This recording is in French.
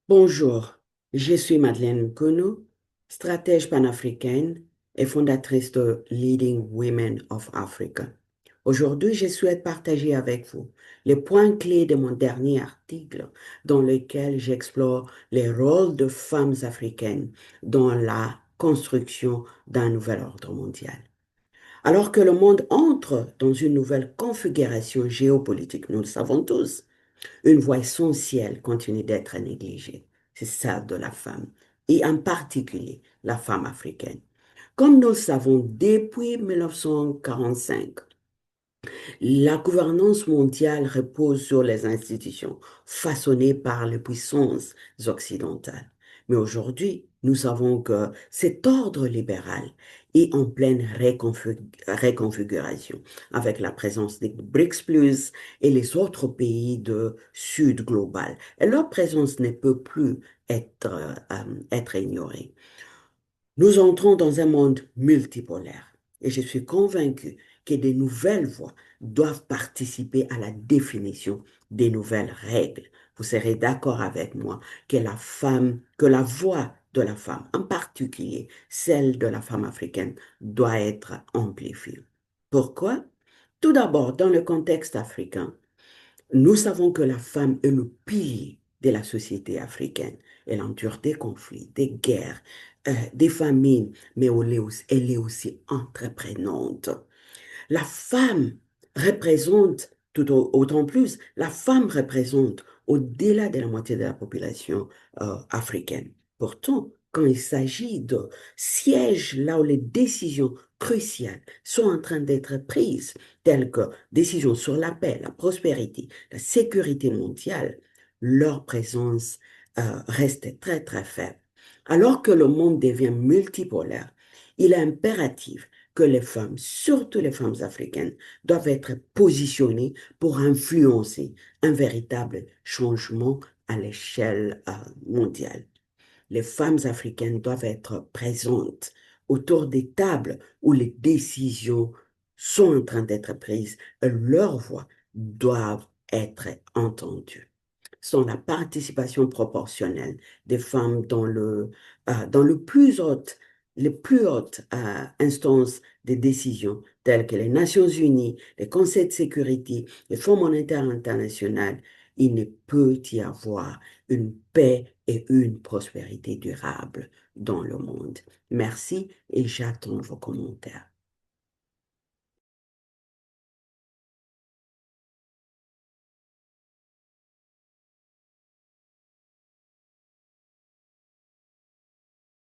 Bonjour, je suis Madeleine Kono, stratège panafricaine et fondatrice de Leading Women of Africa. Aujourd'hui, je souhaite partager avec vous les points clés de mon dernier article dans lequel j'explore les rôles de femmes africaines dans la construction d'un nouvel ordre mondial. Alors que le monde entre dans une nouvelle configuration géopolitique, nous le savons tous, une voix essentielle continue d'être négligée. C'est celle de la femme, et en particulier la femme africaine. Comme nous le savons depuis 1945, la gouvernance mondiale repose sur les institutions façonnées par les puissances occidentales. Mais aujourd'hui, nous savons que cet ordre libéral est en pleine réconfiguration avec la présence des BRICS et les autres pays de Sud global. Et leur présence ne peut plus être ignorée. Nous entrons dans un monde multipolaire et je suis convaincu que de nouvelles voix doivent participer à la définition des nouvelles règles. Vous serez d'accord avec moi que la voix de la femme, en particulier celle de la femme africaine, doit être amplifiée. Pourquoi? Tout d'abord, dans le contexte africain, nous savons que la femme est le pilier de la société africaine. Elle endure des conflits, des guerres, des famines, mais elle est aussi entreprenante. La femme représente, autant plus, la femme représente au-delà de la moitié de la population africaine. Pourtant, quand il s'agit de sièges là où les décisions cruciales sont en train d'être prises, telles que décisions sur la paix, la prospérité, la sécurité mondiale, leur présence reste très très faible. Alors que le monde devient multipolaire, il est impératif que les femmes, surtout les femmes africaines, doivent être positionnées pour influencer un véritable changement à l'échelle mondiale. Les femmes africaines doivent être présentes autour des tables où les décisions sont en train d'être prises et leurs voix doivent être entendues. Sans la participation proportionnelle des femmes dans les plus hautes instances de décision, telles que les Nations Unies, les Conseils de sécurité, le Fonds monétaire international, il ne peut y avoir une paix et une prospérité durable dans le monde. Merci et j'attends vos commentaires.